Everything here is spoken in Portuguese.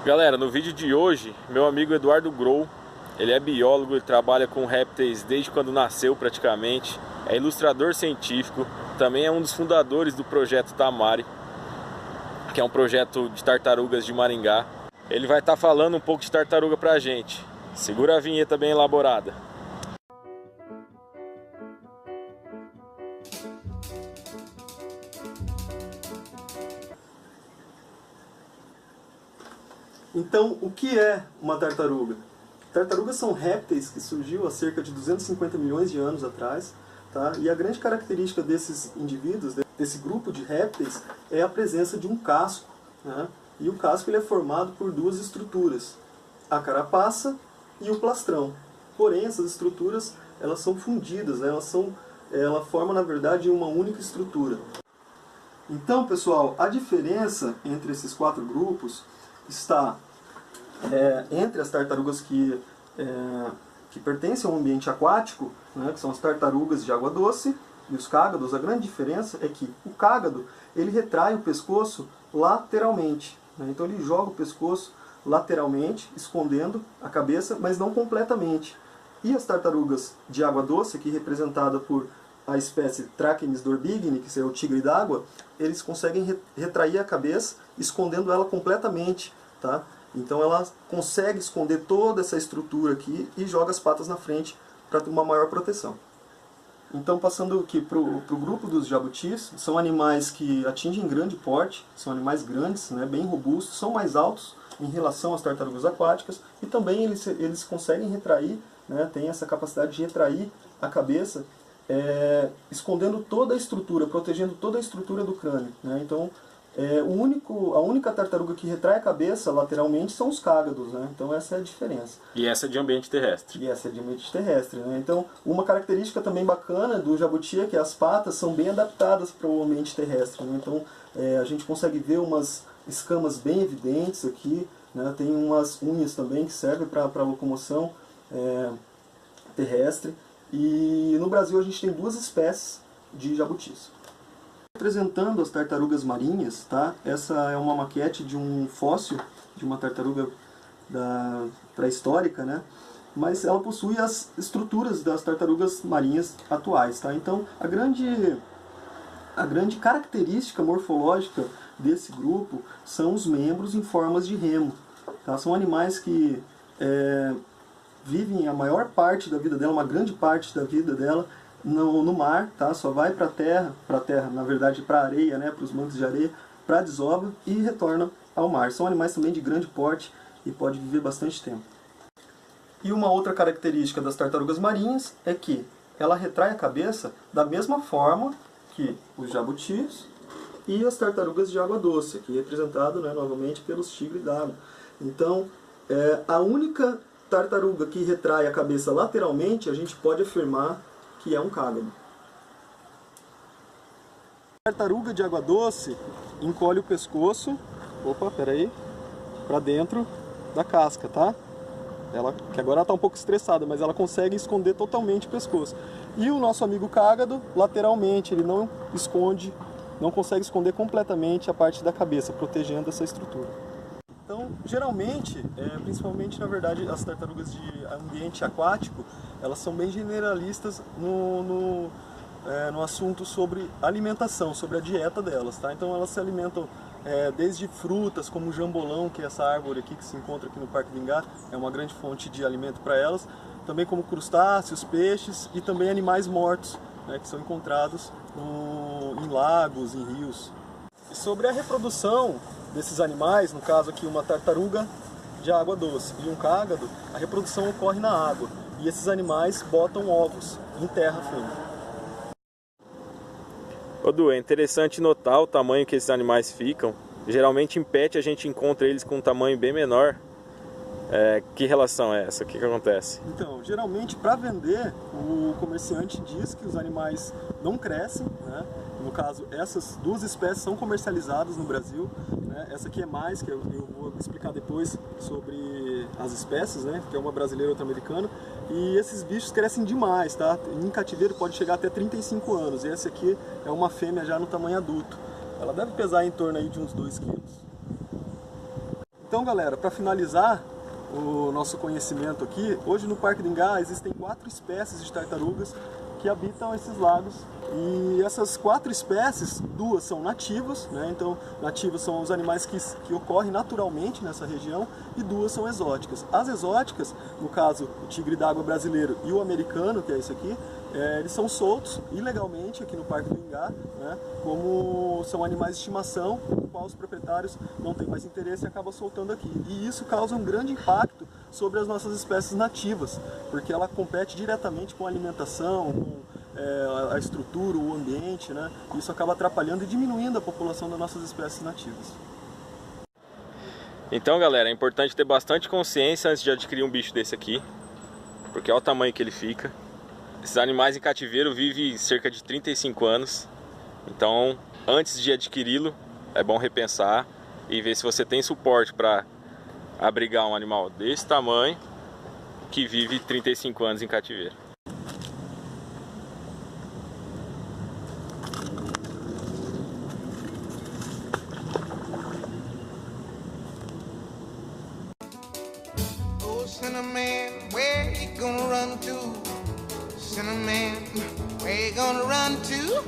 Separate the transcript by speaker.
Speaker 1: Galera, no vídeo de hoje, meu amigo Eduardo Grow, ele é biólogo, ele trabalha com répteis desde quando nasceu praticamente, é ilustrador científico, também é um dos fundadores do projeto Tamari, que é um projeto de tartarugas de Maringá. Ele vai estar falando um pouco de tartaruga pra gente. Segura a vinheta bem elaborada.
Speaker 2: Então, o que é uma tartaruga? Tartarugas são répteis que surgiu há cerca de 250 milhões de anos atrás, tá? E a grande característica desses indivíduos, desse grupo de répteis, é a presença de um casco, né? E o casco ele é formado por duas estruturas, a carapaça e o plastrão. Porém, essas estruturas elas são fundidas, né? Ela forma, na verdade, uma única estrutura. Então, pessoal, a diferença entre esses quatro grupos está entre as tartarugas que pertencem ao ambiente aquático, né, que são as tartarugas de água doce, e os cágados. A grande diferença é que o cágado ele retrai o pescoço lateralmente, né, então ele joga o pescoço lateralmente, escondendo a cabeça, mas não completamente. E as tartarugas de água doce, aqui representada por a espécie Trachemys dorbigni, que seria o tigre d'água, eles conseguem retrair a cabeça, escondendo ela completamente, tá? Então ela consegue esconder toda essa estrutura aqui e joga as patas na frente para ter uma maior proteção. Então, passando aqui para o grupo dos jabutis, são animais que atingem grande porte, são animais grandes, né, bem robustos, são mais altos em relação às tartarugas aquáticas e também eles conseguem retrair, né, têm essa capacidade de retrair a cabeça, escondendo toda a estrutura, protegendo toda a estrutura do crânio, né? Então, a única tartaruga que retrai a cabeça lateralmente são os cágados, né? Então essa é a diferença.
Speaker 1: E essa é de ambiente terrestre.
Speaker 2: E essa é de ambiente terrestre, né? Então, uma característica também bacana do jabuti é que as patas são bem adaptadas para o ambiente terrestre, né? Então, a gente consegue ver umas escamas bem evidentes aqui, né? Tem umas unhas também que servem para a locomoção terrestre. E no Brasil a gente tem duas espécies de jabutis. Representando as tartarugas marinhas, tá? Essa é uma maquete de um fóssil, de uma tartaruga pré-histórica, né? Mas ela possui as estruturas das tartarugas marinhas atuais, tá? Então, a grande característica morfológica desse grupo são os membros em formas de remo, tá? São animais que vivem a maior parte da vida dela, uma grande parte da vida dela, no mar, tá? Só vai para a terra, na verdade para a areia, né? Para os bancos de areia, para a desova e retorna ao mar. São animais também de grande porte e podem viver bastante tempo. E uma outra característica das tartarugas marinhas é que ela retrai a cabeça da mesma forma que os jabutis e as tartarugas de água doce, aqui representado, né, novamente pelos tigres d'água. Então, a única tartaruga que retrai a cabeça lateralmente, a gente pode afirmar que é um cágado. A tartaruga de água doce encolhe o pescoço, para dentro da casca, tá? Que agora está um pouco estressada, mas ela consegue esconder totalmente o pescoço. E o nosso amigo cágado, lateralmente, ele não consegue esconder completamente a parte da cabeça, protegendo essa estrutura. Então, geralmente, principalmente, na verdade, as tartarugas de ambiente aquático, elas são bem generalistas no assunto sobre alimentação, sobre a dieta delas, tá? Então, elas se alimentam desde frutas, como o jambolão, que é essa árvore aqui que se encontra aqui no Parque Vingá, é uma grande fonte de alimento para elas, também como crustáceos, peixes e também animais mortos, né, que são encontrados em lagos, em rios. E sobre a reprodução desses animais, no caso aqui uma tartaruga de água doce e um cágado, a reprodução ocorre na água. E esses animais botam ovos em terra firme.
Speaker 1: Ô Du, é interessante notar o tamanho que esses animais ficam. Geralmente em pet a gente encontra eles com um tamanho bem menor. Que relação é essa? O que acontece?
Speaker 2: Então, geralmente para vender, o comerciante diz que os animais não crescem, né? No caso, essas duas espécies são comercializadas no Brasil, né? Essa aqui é mais, que eu vou explicar depois sobre as espécies, né? Que é uma brasileira e outra americana. E esses bichos crescem demais, tá? Em cativeiro pode chegar até 35 anos. E essa aqui é uma fêmea já no tamanho adulto. Ela deve pesar em torno aí de uns 2 quilos. Então, Então, galera, para finalizar o nosso conhecimento aqui, hoje no Parque do Ingá existem 4 espécies de tartarugas que habitam esses lagos. E essas 4 espécies, 2 são nativas, né? Então nativas são os animais que ocorrem naturalmente nessa região, e 2 são exóticas. As exóticas, no caso o tigre d'água brasileiro e o americano, que é esse aqui, eles são soltos ilegalmente aqui no Parque do Ingá, né? Como são animais de estimação, com qual os proprietários não têm mais interesse e acabam soltando aqui. E isso causa um grande impacto sobre as nossas espécies nativas, porque ela compete diretamente com a alimentação, com a estrutura, o ambiente, né? Isso acaba atrapalhando e diminuindo a população das nossas espécies nativas.
Speaker 1: Então, galera, é importante ter bastante consciência antes de adquirir um bicho desse aqui, porque olha o tamanho que ele fica. Esses animais em cativeiro vivem cerca de 35 anos, então antes de adquiri-lo é bom repensar e ver se você tem suporte para abrigar um animal desse tamanho que vive 35 anos em cativeiro.
Speaker 3: Cinnamon, where you gonna run to? Cinnamon, where you gonna run to?